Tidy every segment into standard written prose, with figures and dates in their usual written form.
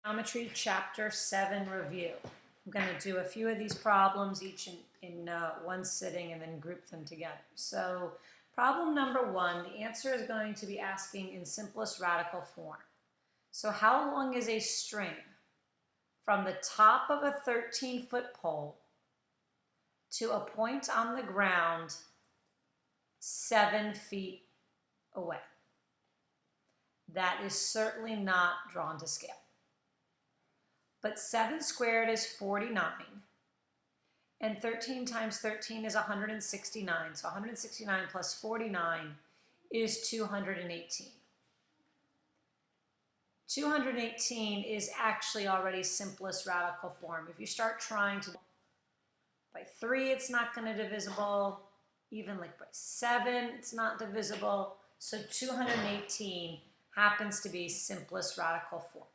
Geometry Chapter 7 review. I'm going to do a few of these problems each in one sitting and then group them together. So problem number 1, the answer is going to be asking in simplest radical form. So how long is a string from the top of a 13-foot pole to a point on the ground 7 feet away? That is certainly not drawn to scale. But 7 squared is 49, and 13 times 13 is 169, so 169 plus 49 is 218. 218 is actually already simplest radical form. If you start trying to by 3, it's not going to divisible. Even like by 7, it's not divisible. So 218 happens to be simplest radical form.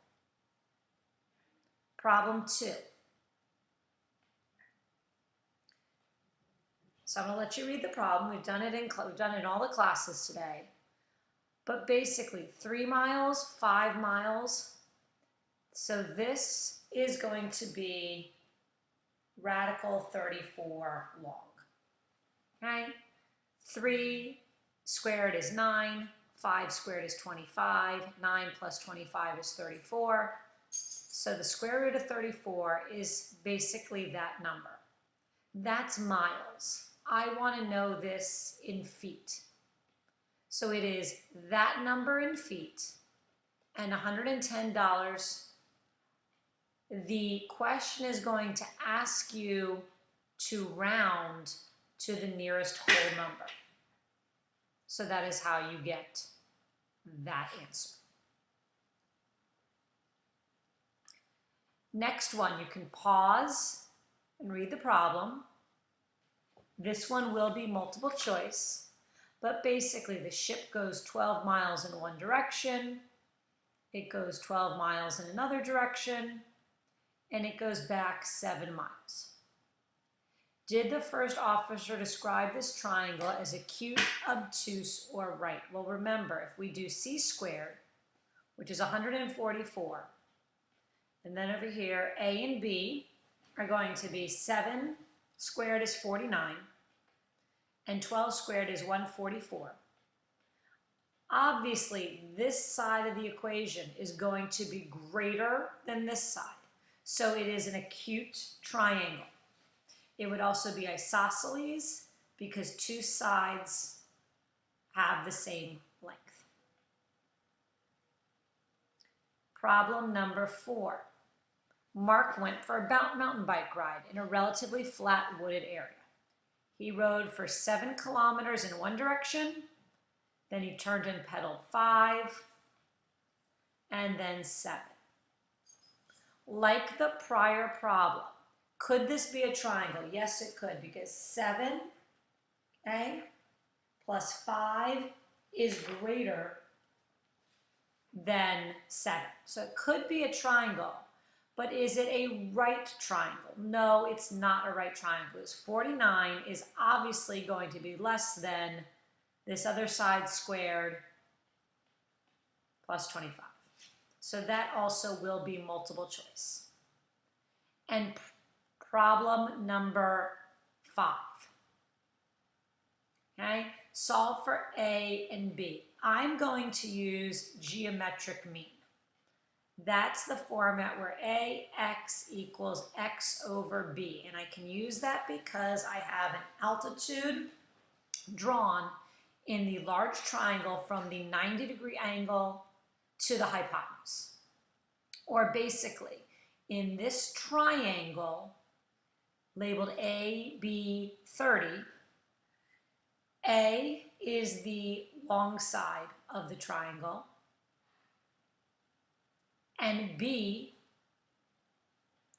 Problem 2. So I'm going to let you read the problem. We've done it in all the classes today. But basically 3 miles, 5 miles. So this is going to be radical 34 long. Okay? 3 squared is 9. 5 squared is 25. 9 plus 25 is 34. So the square root of 34 is basically that number. That's miles. I want to know this in feet. So it is that number in feet and $110. The question is going to ask you to round to the nearest whole number. So that is how you get that answer. Next one, you can pause and read the problem. This one will be multiple choice, but basically the ship goes 12 miles in one direction, it goes 12 miles in another direction, and it goes back 7 miles. Did the first officer describe this triangle as acute, obtuse, or right? Well, remember, if we do c squared, which is 144, and then over here, A and B are going to be 7 squared is 49, and 12 squared is 144. Obviously, this side of the equation is going to be greater than this side. So it is an acute triangle. It would also be isosceles because 2 sides have the same length. Problem number 4. Mark went for a mountain bike ride in a relatively flat wooded area. He rode for 7 kilometers in one direction, then he turned and pedaled 5, and then 7. Like the prior problem, could this be a triangle? Yes, it could, because 7, okay, plus 5 is greater than 7. So it could be a triangle. But is it a right triangle? No, it's not a right triangle. This 49 is obviously going to be less than this other side squared plus 25. So that also will be multiple choice. And problem number 5. Okay, solve for A and B. I'm going to use geometric mean. That's the format where AX equals X over B. And I can use that because I have an altitude drawn in the large triangle from the 90-degree angle to the hypotenuse. Or basically, in this triangle labeled AB 30, A is the long side of the triangle, and B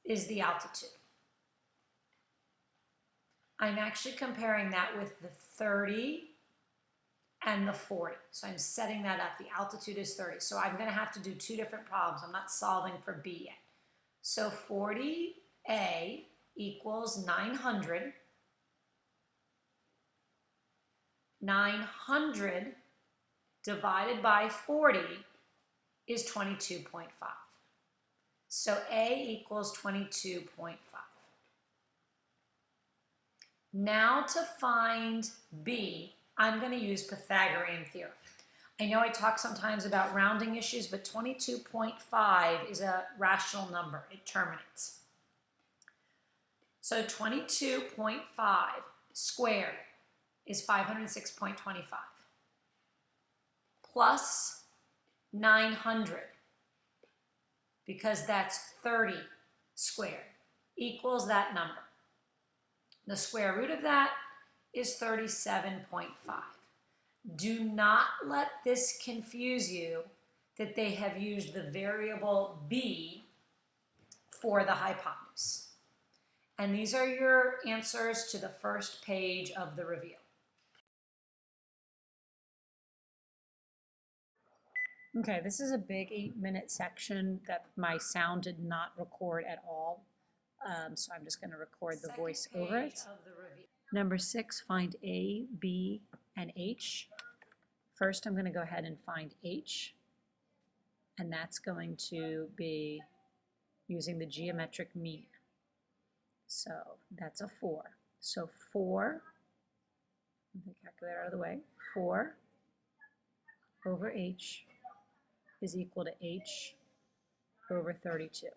is the altitude. I'm actually comparing that with the 30 and the 40. So I'm setting that up. The altitude is 30. So I'm going to have to do 2 different problems. I'm not solving for B yet. So 40A equals 900. 900 divided by 40 is 22.5. So A equals 22.5. Now to find B, I'm going to use Pythagorean theorem. I know I talk sometimes about rounding issues, but 22.5 is a rational number. It terminates. So 22.5 squared is 506.25 plus 900, because that's 30 squared, equals that number. The square root of that is 37.5. Do not let this confuse you that they have used the variable b for the hypotenuse. And these are your answers to the first page of the review. Okay, this is a big 8-minute section that my sound did not record at all. So I'm just going to record the voice over it. Number 6, find A, B, and H. First, I'm going to go ahead and find H, and that's going to be using the geometric mean. So that's a 4. So 4, let me calculate out of the way, 4 over H is equal to H over 32.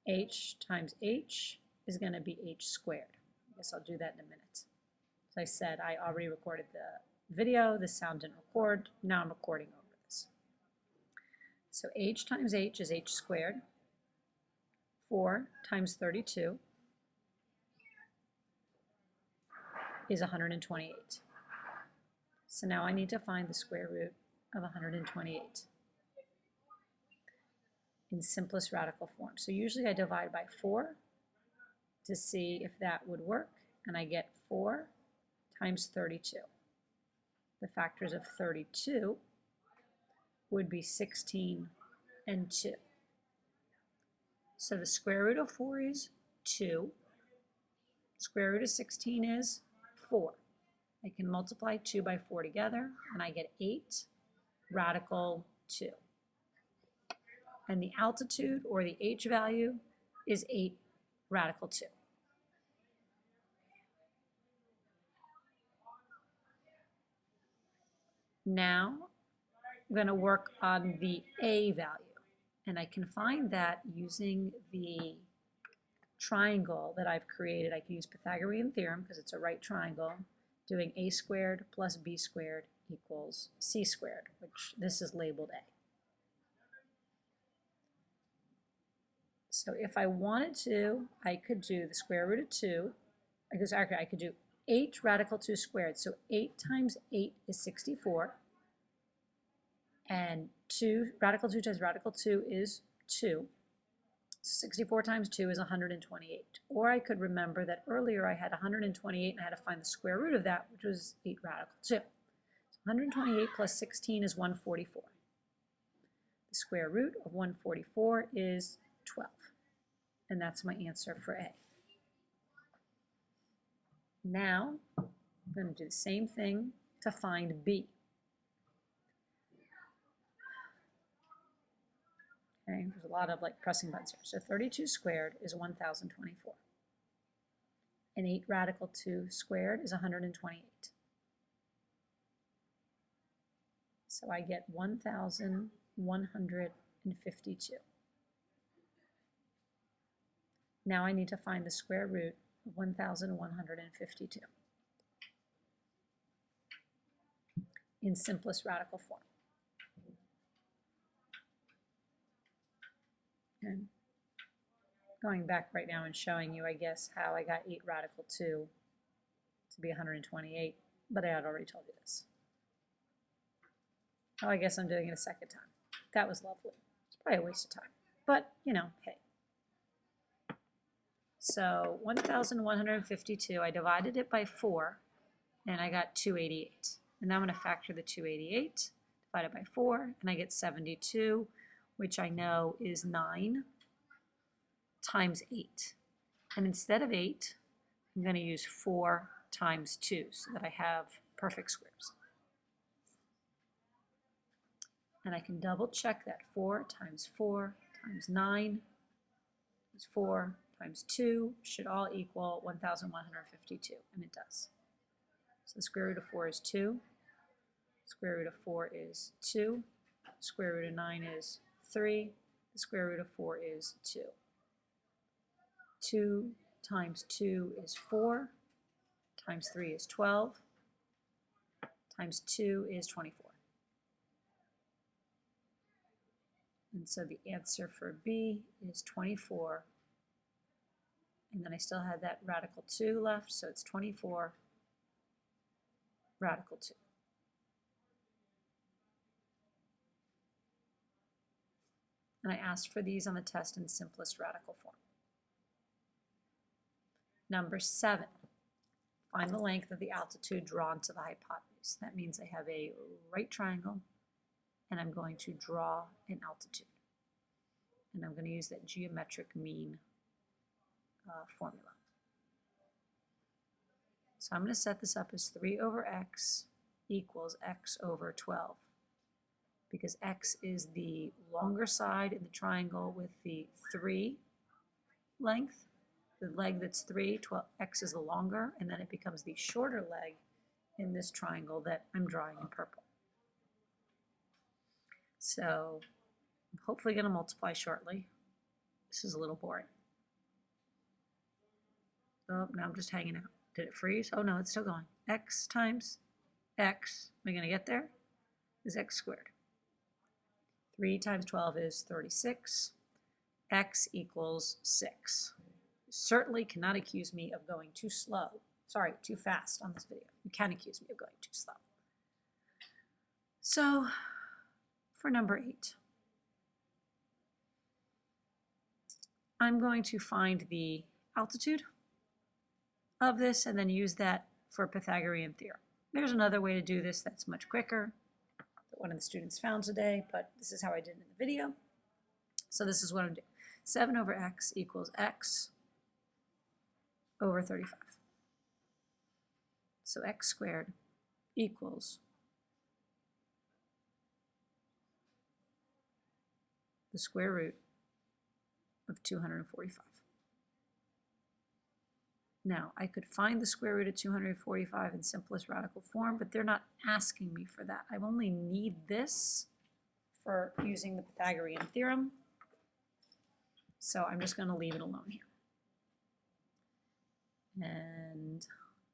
H times H is going to be H squared. I guess I'll do that in a minute. As I said, I already recorded the video. The sound didn't record. Now I'm recording over this. So H times H is H squared. 4 times 32 is 128. So now I need to find the square root of 128 in simplest radical form. So usually I divide by 4 to see if that would work, and I get 4 times 32. The factors of 32 would be 16 and 2. So the square root of 4 is 2. Square root of 16 is 4. I can multiply 2 by 4 together, and I get 8 radical 2. And the altitude, or the h value, is 8 radical 2. Now I'm going to work on the a value, and I can find that using the triangle that I've created. I can use Pythagorean theorem because it's a right triangle, doing a squared plus b squared equals c squared, which this is labeled a. So if I wanted to, I could do the square root of 2, because actually I could do 8 radical 2 squared. So 8 times 8 is 64, and 2 radical 2 times radical 2 is 2. 64 times 2 is 128. Or I could remember that earlier I had 128 and I had to find the square root of that, which was 8 radical 2. So 128 plus 16 is 144. The square root of 144 is 12. And that's my answer for A. Now I'm going to do the same thing to find B. Okay, there's a lot of pressing buttons here. So 32 squared is 1024. And 8 radical 2 squared is 128. So I get 1,152. Now I need to find the square root of 1,152 in simplest radical form. And going back right now and showing you, I guess, how I got 8 radical 2 to be 128, but I had already told you this. Oh, I guess I'm doing it a second time. That was lovely. It's probably a waste of time, but you know, hey. So 1,152, I divided it by 4, and I got 288. And now I'm going to factor the 288, divide it by 4, and I get 72, which I know is 9 times 8. And instead of 8, I'm going to use 4 times 2 so that I have perfect squares. And I can double check that 4 times 4 times 9 times 4 times 2 should all equal 1,152, and it does. So the square root of 4 is 2, square root of 4 is 2, square root of 9 is 3, the square root of 4 is 2. 2 times 2 is 4, times 3 is 12, times 2 is 24. And so the answer for B is 24. And then I still had that radical 2 left, so it's 24 radical 2. And I asked for these on the test in simplest radical form. Number 7, find the length of the altitude drawn to the hypotenuse. That means I have a right triangle, and I'm going to draw an altitude. And I'm going to use that geometric mean formula. So I'm going to set this up as 3 over x equals x over 12, because x is the longer side in the triangle with the 3 length. The leg that's 3, 12, x is the longer, and then it becomes the shorter leg in this triangle that I'm drawing in purple. So I'm hopefully going to multiply shortly. This is a little boring. Oh, now I'm just hanging out. Did it freeze? Oh no, it's still going. X times x, am I going to get there? Is x squared. 3 times 12 is 36. X equals 6. You certainly cannot accuse me of going too slow. Sorry, too fast on this video. You can accuse me of going too slow. So, for number 8, I'm going to find the altitude of this and then use that for Pythagorean theorem. There's another way to do this that's much quicker that one of the students found today, but this is how I did it in the video. So this is what I'm doing. 7 over x equals x over 35. So x squared equals the square root of 245. Now, I could find the square root of 245 in simplest radical form, but they're not asking me for that. I only need this for using the Pythagorean theorem. So I'm just going to leave it alone here. And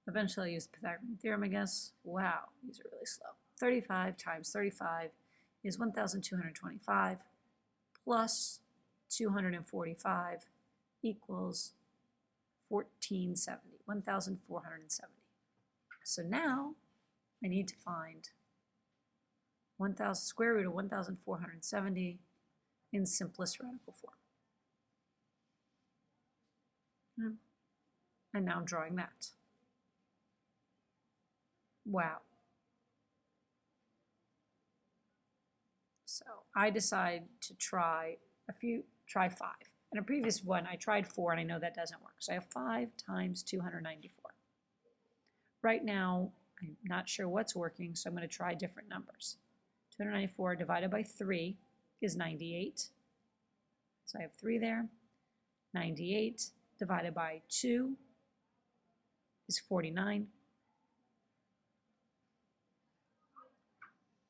eventually I'll use the Pythagorean theorem, I guess. Wow, these are really slow. 35 times 35 is 1,225 plus 245 equals 1,470. So now I need to find square root of 1,470 in simplest radical form. And now I'm drawing that. Wow. So I decide to try 5. In a previous one, I tried 4, and I know that doesn't work. So I have 5 times 294. Right now, I'm not sure what's working, so I'm going to try different numbers. 294 divided by 3 is 98. So I have 3 there. 98 divided by 2 is 49.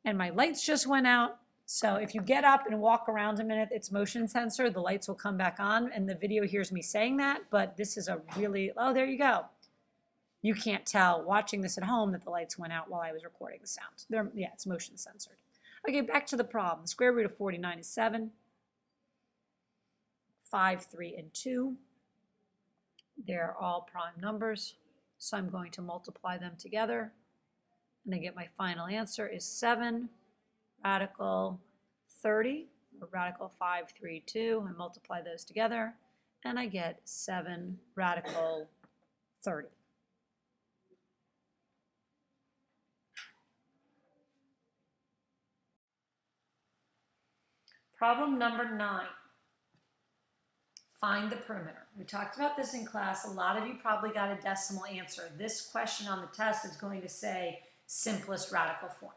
And my lights just went out. So if you get up and walk around a minute, it's motion sensor. The lights will come back on, and the video hears me saying that, but this is a really, oh, there you go. You can't tell watching this at home that the lights went out while I was recording the sound. Yeah, it's motion censored. Okay, back to the problem. The square root of 49 is 7. 5, 3, and 2. They're all prime numbers, so I'm going to multiply them together, and I get my final answer is 7 radical 30, or radical 5, 3, 2. I multiply those together, and I get 7 radical 30. Problem number 9. Find the perimeter. We talked about this in class. A lot of you probably got a decimal answer. This question on the test is going to say simplest radical form.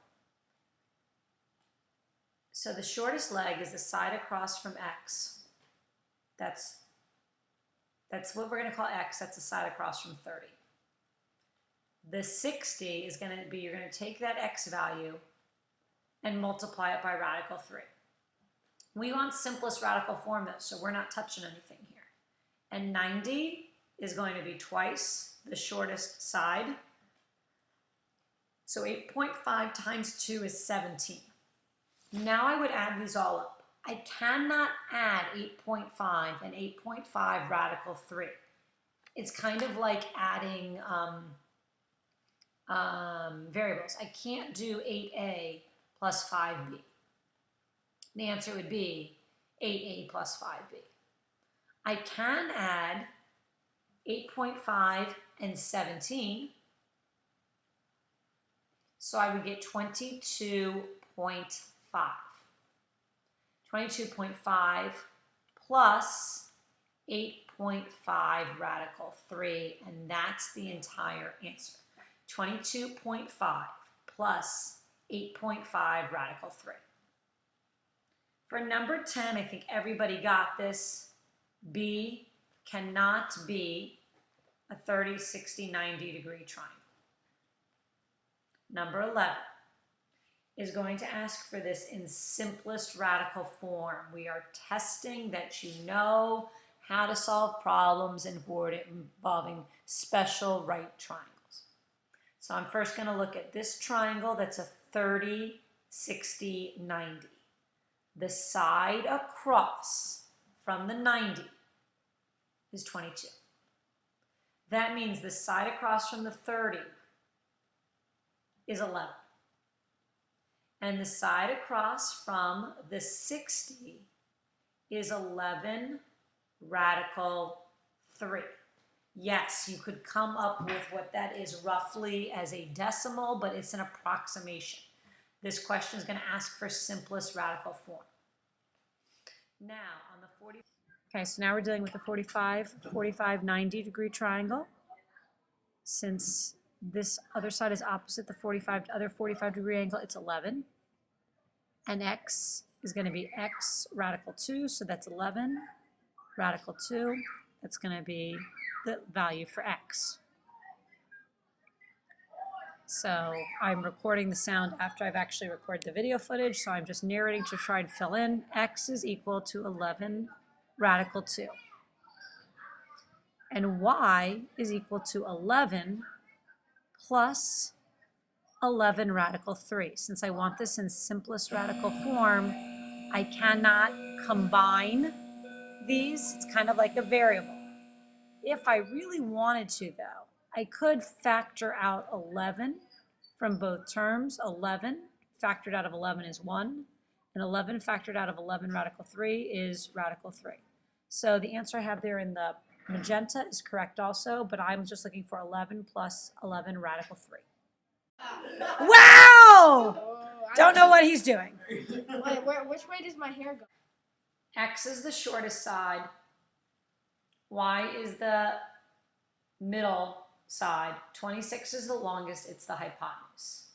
So the shortest leg is the side across from x. That's what we're going to call x. That's the side across from 30. The 60 is going to be, you're going to take that x value and multiply it by radical 3. We want simplest radical form though, so we're not touching anything here. And 90 is going to be twice the shortest side. So 8.5 times 2 is 17. Now I would add these all up. I cannot add 8.5 and 8.5 radical 3. It's kind of like adding variables. I can't do 8a plus 5b. The answer would be 8a plus 5b. I can add 8.5 and 17. So I would get 22.5. 22.5 plus 8.5 radical 3, and that's the entire answer. 22.5 plus 8.5 radical 3. For number 10, I think everybody got this. B cannot be a 30, 60, 90 degree triangle. Number 11 is going to ask for this in simplest radical form. We are testing that you know how to solve problems involving special right triangles. So I'm first going to look at this triangle that's a 30, 60, 90. The side across from the 90 is 22. That means the side across from the 30 is 11. And the side across from the 60 is 11 radical 3. Yes, you could come up with what that is roughly as a decimal, but it's an approximation. This question is going to ask for simplest radical form. Now, on the 40. Okay, so now we're dealing with the 45, 90 degree triangle. Since this other side is opposite the other 45 degree angle, it's 11. And x is going to be x radical 2, so that's 11 radical 2. That's going to be the value for x. So I'm recording the sound after I've actually recorded the video footage, so I'm just narrating to try and fill in. X is equal to 11 radical 2. And y is equal to 11 plus 11 radical 3. Since I want this in simplest radical form, I cannot combine these. It's kind of like a variable. If I really wanted to, though, I could factor out 11 from both terms. 11 factored out of 11 is 1, and 11 factored out of 11 radical 3 is radical 3. So the answer I have there in the magenta is correct also, but I'm just looking for 11 plus 11 radical 3. Wow! Don't know what he's doing. Wait, which way does my hair go? X is the shortest side. Y is the middle side. 26 is the longest. It's the hypotenuse.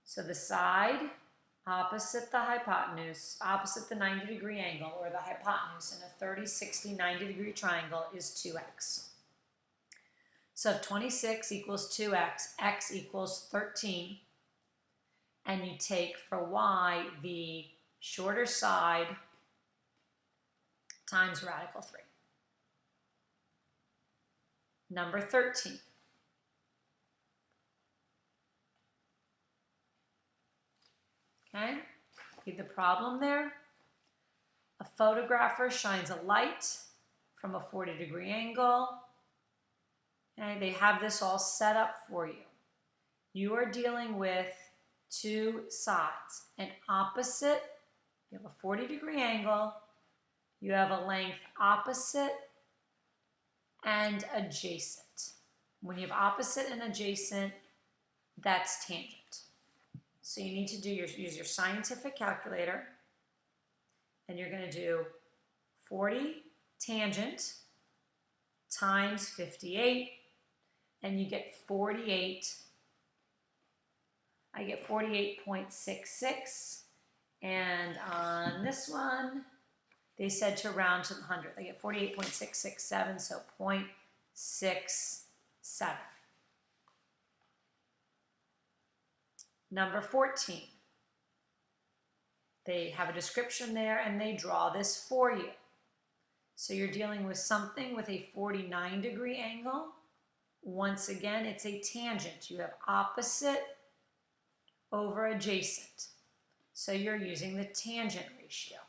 So the side opposite the hypotenuse, opposite the 90 degree angle, or the hypotenuse in a 30, 60, 90 degree triangle is 2x. So if 26 equals 2x, x equals 13, and you take for y the shorter side times radical 3. Number 13. Okay, read the problem there. A photographer shines a light from a 40 degree angle. Okay, they have this all set up for you. You are dealing with two sides. An opposite, you have a 40 degree angle, you have a length opposite and adjacent. When you have opposite and adjacent, that's tangent. So you need to use your scientific calculator, and you're going to do 40 tangent times 58, and you get 48. I get 48.66, And on this one, they said to round to the 100th. They get 48.667, so 0.67. Number 14. They have a description there and they draw this for you. So you're dealing with something with a 49-degree angle. Once again, it's a tangent. You have opposite over adjacent. So you're using the tangent ratio.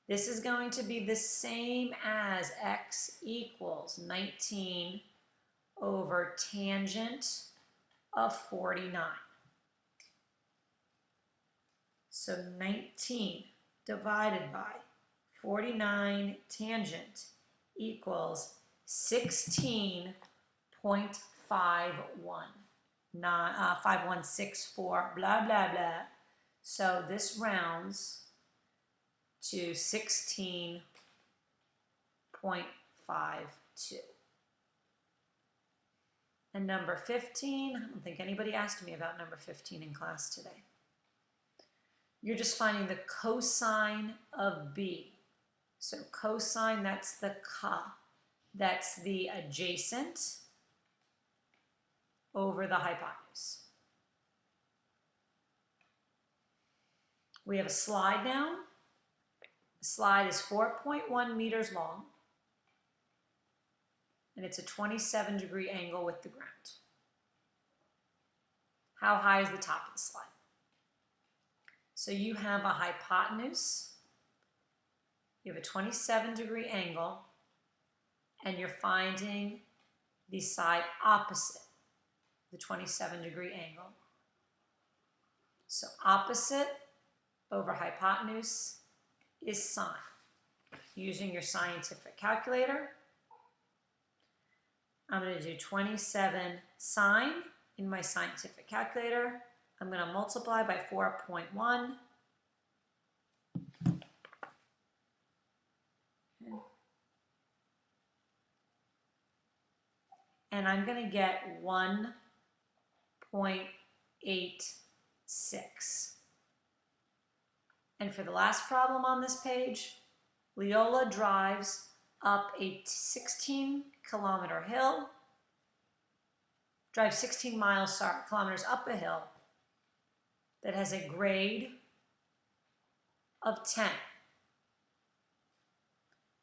This is going to be the same as x equals 19 over tangent of 49. So 19 divided by 49 tangent equals 16.51. 5164, blah, blah, blah. So this rounds to 16.52. And number 15, I don't think anybody asked me about number 15 in class today. You're just finding the cosine of B. So cosine, that's the that's the adjacent over the hypotenuse. We have a slide now. The slide is 4.1 meters long, and it's a 27-degree angle with the ground. How high is the top of the slide? So you have a hypotenuse, you have a 27-degree angle, and you're finding the side opposite the 27-degree angle. So opposite over hypotenuse is sine. Using your scientific calculator, I'm going to do 27 sine in my scientific calculator. I'm going to multiply by 4.1. And I'm going to get 1.86. And for the last problem on this page, Leola drives up a 16-kilometer hill, drives 16 miles, kilometers up a hill that has a grade of 10.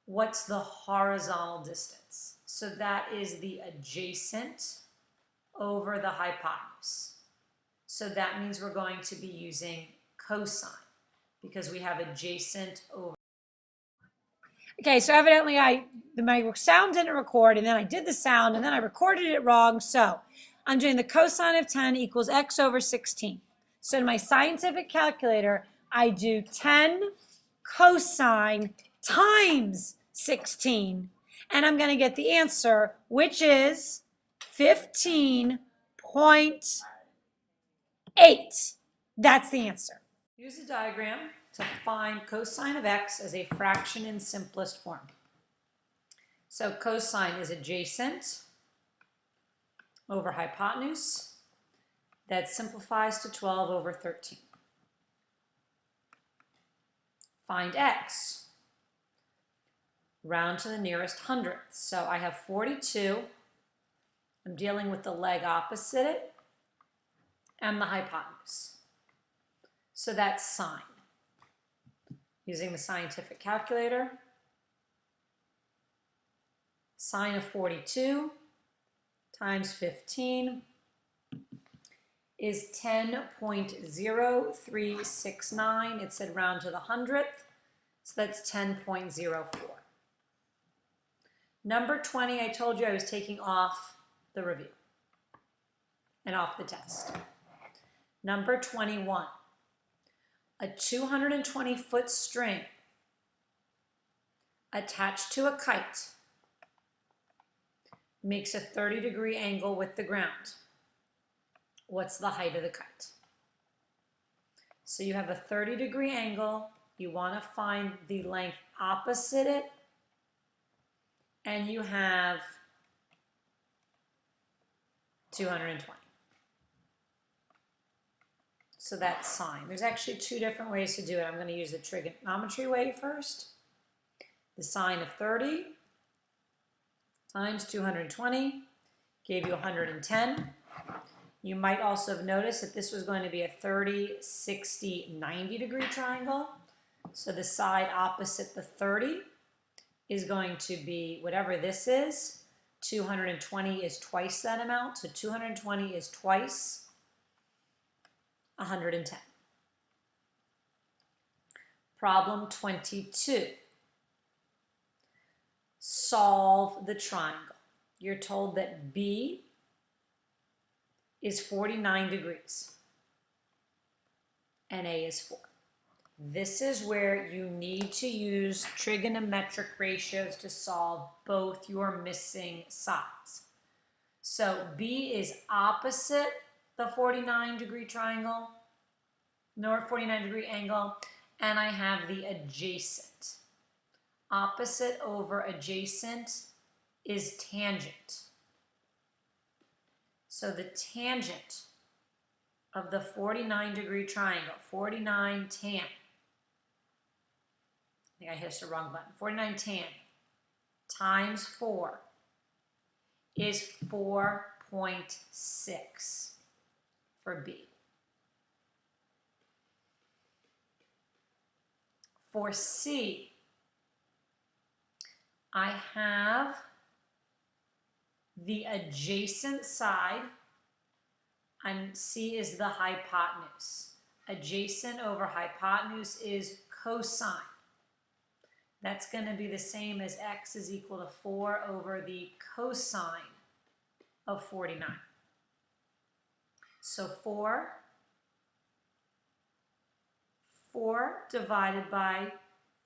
What's the horizontal distance? So that is the adjacent over the hypotenuse. So that means we're going to be using cosine because we have adjacent over. Okay, so evidently my sound didn't record, and then I did the sound, and then I recorded it wrong. So I'm doing the cosine of 10 equals x over 16. So in my scientific calculator, I do 10 cosine times 16, and I'm going to get the answer, which is 15.8. That's the answer. Use a diagram to find cosine of x as a fraction in simplest form. So cosine is adjacent over hypotenuse. That simplifies to 12 over 13. Find x. Round to the nearest hundredth. So I have 42. I'm dealing with the leg opposite it and the hypotenuse. So that's sine. Using the scientific calculator, sine of 42 times 15 is 10.0369. It said round to the hundredth, so that's 10.04. Number 20, I told you I was taking off the review and off the test. Number 21, a 220-foot string attached to a kite makes a 30-degree angle with the ground. What's the height of the kite? So you have a 30-degree angle. You want to find the length opposite it, and you have 220. So that's sine. There's actually two different ways to do it. I'm going to use the trigonometry way first. The sine of 30 times 220 gave you 110. You might also have noticed that this was going to be a 30, 60, 90 degree triangle. So the side opposite the 30 is going to be whatever this is. 220 is twice that amount. So 220 is twice 110. Problem 22. Solve the triangle. You're told that B is 49 degrees and A is 4. This is where you need to use trigonometric ratios to solve both your missing sides. So B is opposite the 49 degree triangle, nor 49 degree angle, and I have the adjacent. Opposite over adjacent is tangent. So the tangent of the 49 degree triangle, 49 tan. I think I hit the wrong button. 49 tan times 4 is 4.6 for B. For C, I have the adjacent side, and C is the hypotenuse. Adjacent over hypotenuse is cosine. That's going to be the same as x is equal to 4 over the cosine of 49. So 4 divided by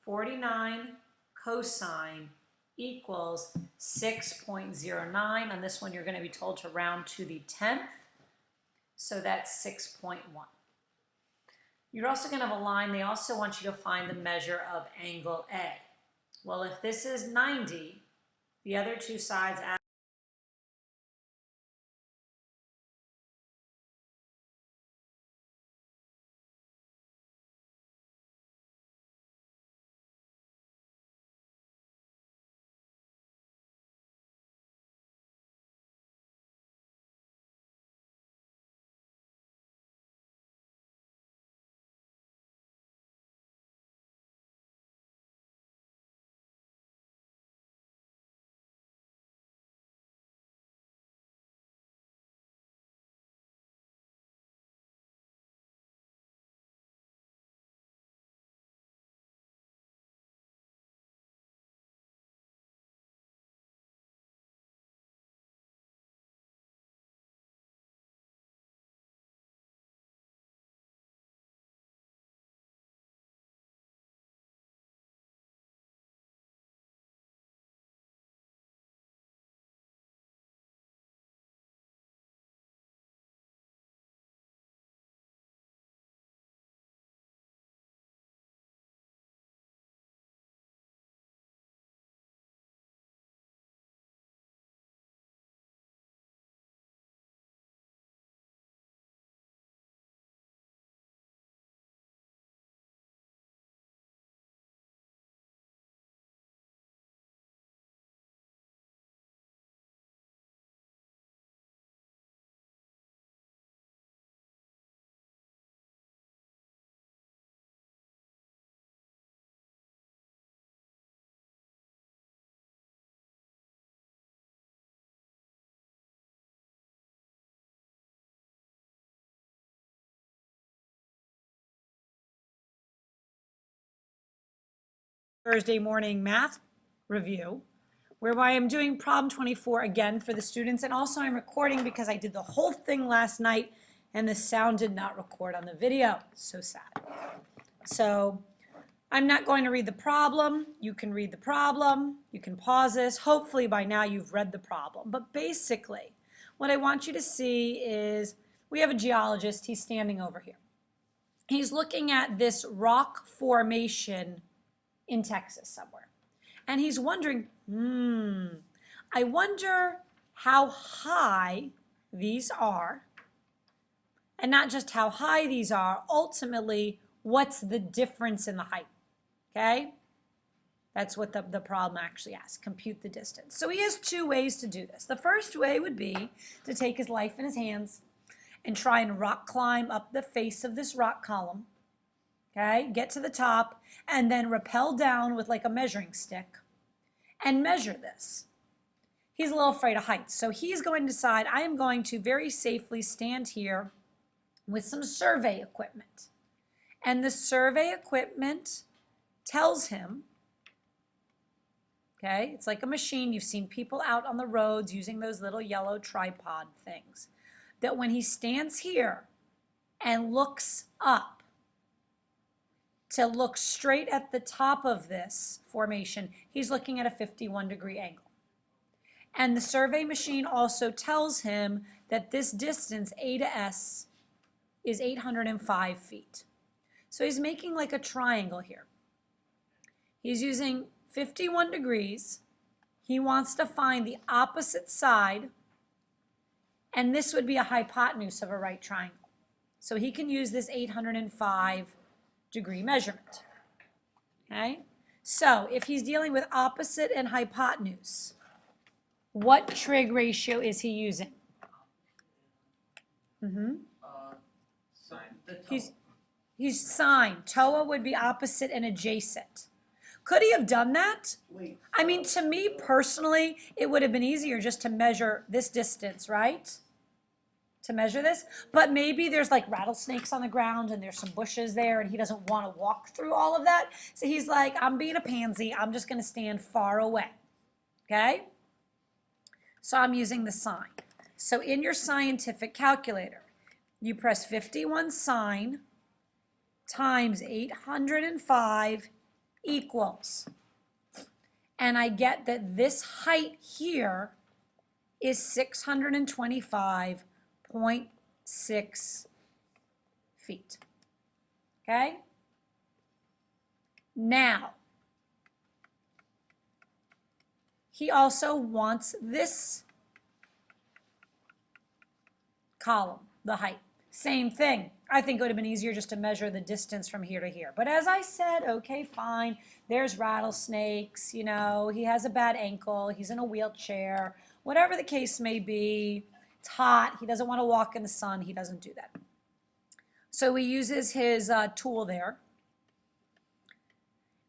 49 cosine equals 6.09. On this one, you're going to be told to round to the 10th. So that's 6.1. You're also going to have a line. They also want you to find the measure of angle A. Well, if this is 90, the other two sides add Thursday morning math review, where I am doing problem 24 again for the students, and also I'm recording because I did the whole thing last night and the sound did not record on the video. So sad. So I'm not going to read the problem. You can read the problem. You can pause this. Hopefully by now you've read the problem. But basically, what I want you to see is we have a geologist. He's standing over here. He's looking at this rock formation in Texas somewhere. And he's wondering, I wonder how high these are And not just how high these are, ultimately, what's the difference in the height, okay? That's what the problem actually asks, compute the distance. So he has two ways to do this. The first way would be to take his life in his hands and try and rock climb up the face of this rock column, okay? Get to the top and then rappel down with like a measuring stick and measure this. He's a little afraid of heights, so he's going to decide, I am going to very safely stand here with some survey equipment. And the survey equipment tells him, okay, it's like a machine. You've seen people out on the roads using those little yellow tripod things, that when he stands here and looks up to look straight at the top of this formation, he's looking at a 51-degree angle. And the survey machine also tells him that this distance, A to S, is 805 feet. So he's making like a triangle here. He's using 51 degrees. He wants to find the opposite side, and this would be a hypotenuse of a right triangle. So he can use this 805-degree measurement. Okay? So if he's dealing with opposite and hypotenuse, what trig ratio is he using? He's sine. TOA would be opposite and adjacent. Could he have done that? I mean, to me personally, it would have been easier just to measure this distance, right? To measure this. But maybe there's like rattlesnakes on the ground and there's some bushes there and he doesn't want to walk through all of that. So he's like, I'm being a pansy. I'm just going to stand far away. Okay? So I'm using the sine. So in your scientific calculator, you press 51 sine times 805 equals. And I get that this height here is 625.6 feet. Okay? Now, he also wants this column, the height. Same thing. I think it would have been easier just to measure the distance from here to here. But as I said, okay, fine. There's rattlesnakes, you know, he has a bad ankle, he's in a wheelchair, whatever the case may be. It's hot, he doesn't want to walk in the sun, he doesn't do that. So he uses his tool there.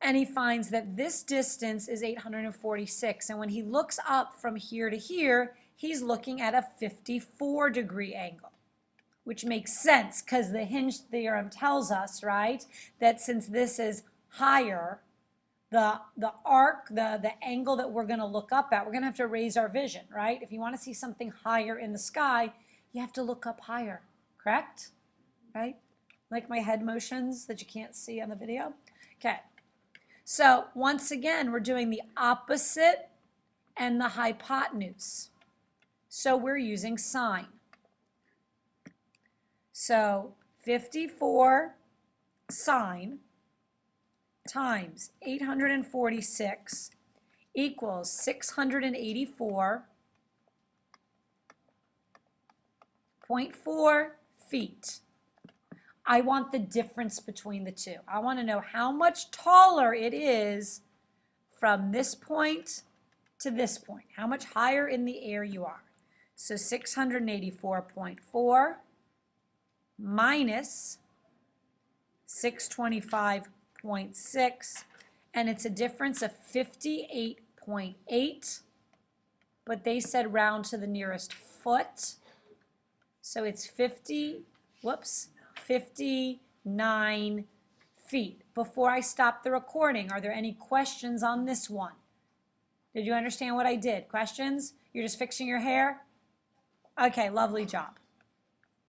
And he finds that this distance is 846. And when he looks up from here to here, he's looking at a 54-degree angle, which makes sense because the hinge theorem tells us, right, that since this is higher, the arc, the angle that we're going to look up at, we're going to have to raise our vision, right? If you want to see something higher in the sky, you have to look up higher, correct? Right? Like my head motions that you can't see on the video. Okay. So once again, we're doing the opposite and the hypotenuse. So we're using sine. So 54 sine times 846 equals 684.4 feet. I want the difference between the two. I want to know how much taller it is from this point to this point. How much higher in the air you are. So 684.4 minus 625.6, and it's a difference of 58.8, but they said round to the nearest foot. So it's 59 feet. Before I stop the recording, are there any questions on this one? Did you understand what I did? Questions? You're just fixing your hair? Okay, lovely job.